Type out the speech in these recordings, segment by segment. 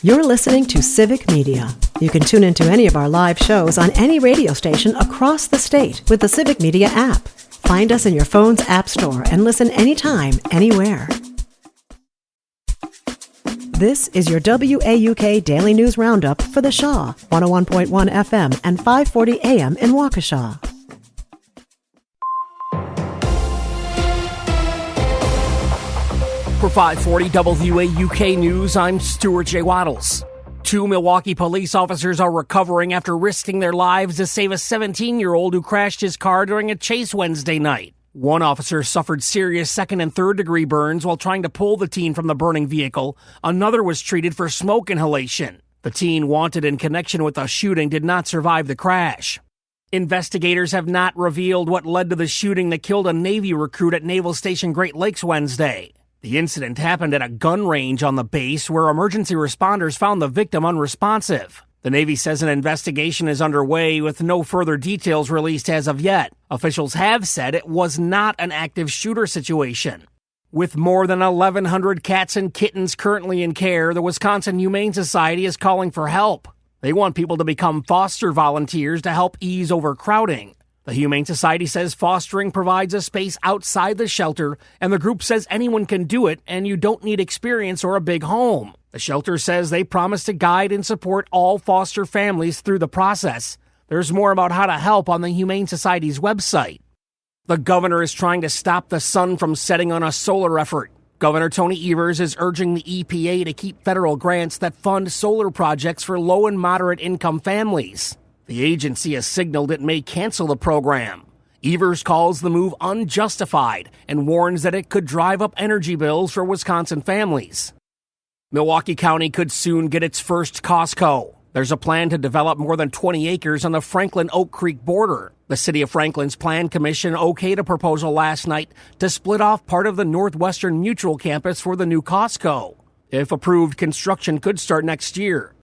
You're listening to Civic Media. You can tune into any of our live shows on any radio station across the state with the Civic Media app. Find us in your phone's app store and listen anytime, anywhere. This is your WAUK Daily News Roundup for the Shaw, 101.1 FM and 540 AM in Waukesha. For 540 WAUK News, I'm Stuart J. Waddles. 2 Milwaukee police officers are recovering after risking their lives to save a 17-year-old who crashed his car during a chase Wednesday night. One officer suffered serious second and third degree burns while trying to pull the teen from the burning vehicle. Another was treated for smoke inhalation. The teen wanted in connection with the shooting did not survive the crash. Investigators have not revealed what led to the shooting that killed a Navy recruit at Naval Station Great Lakes Wednesday. The incident happened at a gun range on the base where emergency responders found the victim unresponsive. The Navy says an investigation is underway with no further details released as of yet. Officials have said it was not an active shooter situation. With more than 1,100 cats and kittens currently in care, the Wisconsin Humane Society is calling for help. They want people to become foster volunteers to help ease overcrowding. The Humane Society says fostering provides a space outside the shelter, and the group says anyone can do it and you don't need experience or a big home. The shelter says they promise to guide and support all foster families through the process. There's more about how to help on the Humane Society's website. The governor is trying to stop the sun from setting on a solar effort. Governor Tony Evers is urging the EPA to keep federal grants that fund solar projects for low and moderate income families. The agency has signaled it may cancel the program. Evers calls the move unjustified and warns that it could drive up energy bills for Wisconsin families. Milwaukee County could soon get its first Costco. There's a plan to develop more than 20 acres on the Franklin-Oak Creek border. The City of Franklin's Plan Commission okayed a proposal last night to split off part of the Northwestern Mutual campus for the new Costco. If approved, construction could start next year.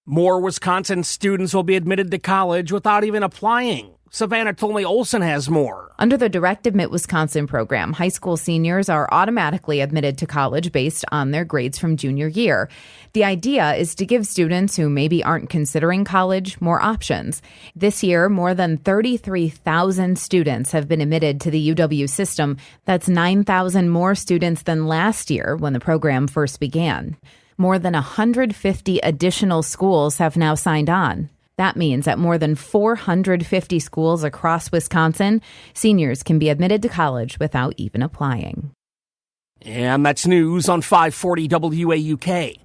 More Wisconsin students will be admitted to college without even applying. Savannah Tolney Olson has more. Under the Direct Admit Wisconsin program, high school seniors are automatically admitted to college based on their grades from junior year. The idea is to give students who maybe aren't considering college more options. This year, more than 33,000 students have been admitted to the UW system. That's 9,000 more students than last year when the program first began. More than 150 additional schools have now signed on. That means at more than 450 schools across Wisconsin, seniors can be admitted to college without even applying. And that's news on 540 WAUK.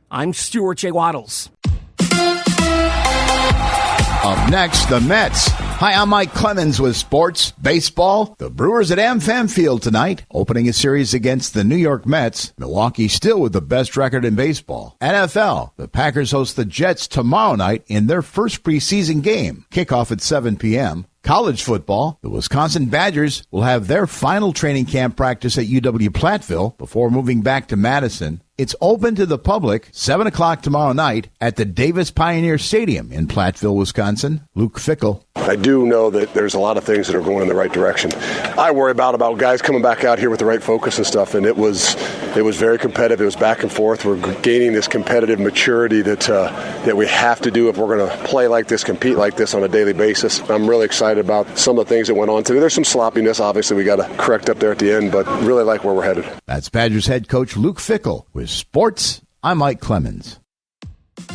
I'm Stuart J. Waddles. Up next, the Mets. Hi, I'm Mike Clemens with sports, baseball. The Brewers at AmFam Field tonight, opening a series against the New York Mets. Milwaukee still with the best record in baseball. NFL, the Packers host the Jets tomorrow night in their first preseason game. Kickoff at 7 p.m. College football, the Wisconsin Badgers will have their final training camp practice at UW-Platteville before moving back to Madison. It's open to the public, 7 o'clock tomorrow night at the Davis Pioneer Stadium in Platteville, Wisconsin. Luke Fickell. I do know that there's a lot of things that are going in the right direction. I worry about guys coming back out here with the right focus and stuff, and it was very competitive. It was back and forth. We're gaining this competitive maturity that we have to do if we're going to play like this, compete like this on a daily basis. I'm really excited about some of the things that went on today. There's some sloppiness, obviously, we got to correct up there at the end, but really like where we're headed. That's Badgers head coach Luke Fickell. With sports, I'm Mike Clemens.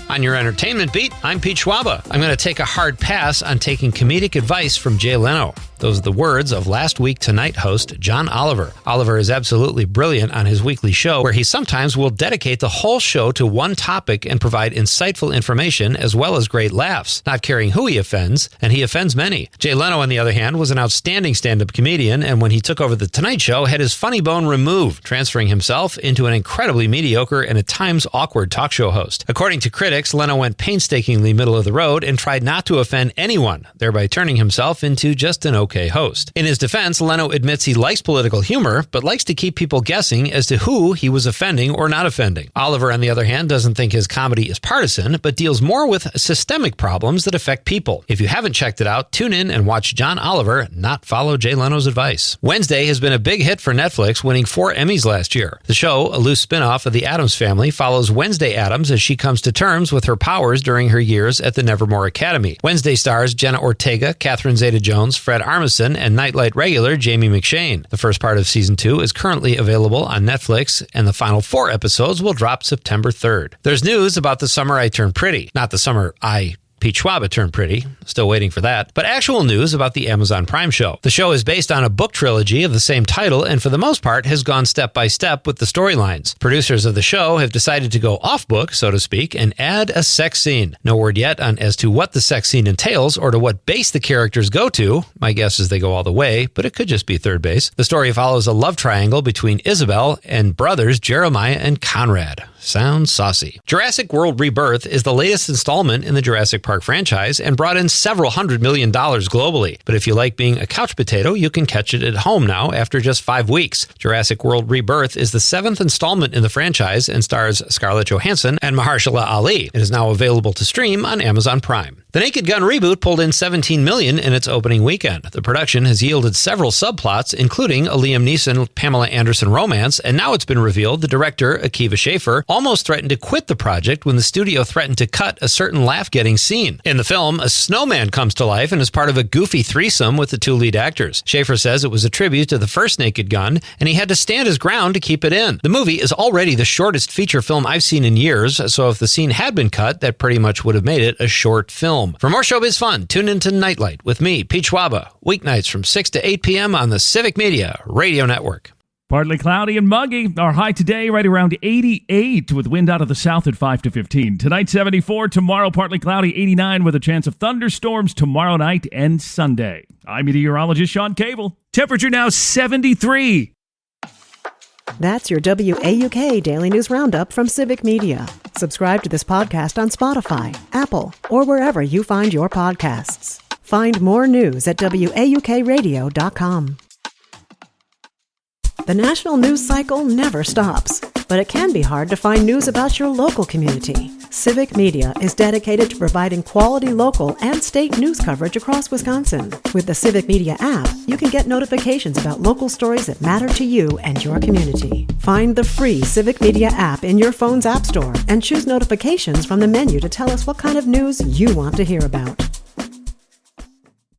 On your entertainment beat, I'm Pete Schwaba. I'm going to take a hard pass on taking comedic advice from Jay Leno. Those are the words of Last Week Tonight host John Oliver. Oliver is absolutely brilliant on his weekly show, where he sometimes will dedicate the whole show to one topic and provide insightful information as well as great laughs, not caring who he offends, and he offends many. Jay Leno, on the other hand, was an outstanding stand-up comedian, and when he took over The Tonight Show, had his funny bone removed, transferring himself into an incredibly mediocre and at times awkward talk show host. According to critics, Leno went painstakingly middle of the road and tried not to offend anyone, thereby turning himself into just an okay WAUK host. In his defense, Leno admits he likes political humor, but likes to keep people guessing as to who he was offending or not offending. Oliver, on the other hand, doesn't think his comedy is partisan, but deals more with systemic problems that affect people. If you haven't checked it out, tune in and watch John Oliver not follow Jay Leno's advice. Wednesday has been a big hit for Netflix, winning 4 Emmys last year. The show, a loose spin-off of The Addams Family, follows Wednesday Addams as she comes to terms with her powers during her years at the Nevermore Academy. Wednesday stars Jenna Ortega, Catherine Zeta-Jones, Fred Armisen, and Nightlight regular Jamie McShane. The first part of season 2 is currently available on Netflix, and the final 4 episodes will drop September 3rd. There's news about The Summer I Turned Pretty. Not The Summer Pete Schwaba turned pretty. Still waiting for that. But actual news about the Amazon Prime show. The show is based on a book trilogy of the same title and for the most part has gone step by step with the storylines. Producers of the show have decided to go off book, so to speak, and add a sex scene. No word yet on as to what the sex scene entails or to what base the characters go to. My guess is they go all the way, but it could just be third base. The story follows a love triangle between Isabel and brothers Jeremiah and Conrad. Sounds saucy. Jurassic World Rebirth is the latest installment in the Jurassic Park franchise and brought in several $100 million globally. But if you like being a couch potato, you can catch it at home now after just 5 weeks. Jurassic World Rebirth is the 7th installment in the franchise and stars Scarlett Johansson and Mahershala Ali. It is now available to stream on Amazon Prime. The Naked Gun reboot pulled in $17 million in its opening weekend. The production has yielded several subplots, including a Liam Neeson-Pamela Anderson romance, and now it's been revealed the director, Akiva Schaffer, almost threatened to quit the project when the studio threatened to cut a certain laugh-getting scene. In the film, a snowman comes to life and is part of a goofy threesome with the 2 lead actors. Schaffer says it was a tribute to the first Naked Gun, and he had to stand his ground to keep it in. The movie is already the shortest feature film I've seen in years, so if the scene had been cut, that pretty much would have made it a short film. For more showbiz fun, tune into Nightlight with me, Pete Schwaba, weeknights from 6 to 8 p.m. on the Civic Media Radio Network. Partly cloudy and muggy. Our high today right around 88 with wind out of the south at 5 to 15. Tonight 74, tomorrow partly cloudy 89 with a chance of thunderstorms tomorrow night and Sunday. I'm meteorologist Sean Cable. Temperature now 73. That's your WAUK Daily News Roundup from Civic Media. Subscribe to this podcast on Spotify, Apple, or wherever you find your podcasts. Find more news at WAUKradio.com. The national news cycle never stops, but it can be hard to find news about your local community. Civic Media is dedicated to providing quality local and state news coverage across Wisconsin. With the Civic Media app, you can get notifications about local stories that matter to you and your community. Find the free Civic Media app in your phone's app store and choose notifications from the menu to tell us what kind of news you want to hear about.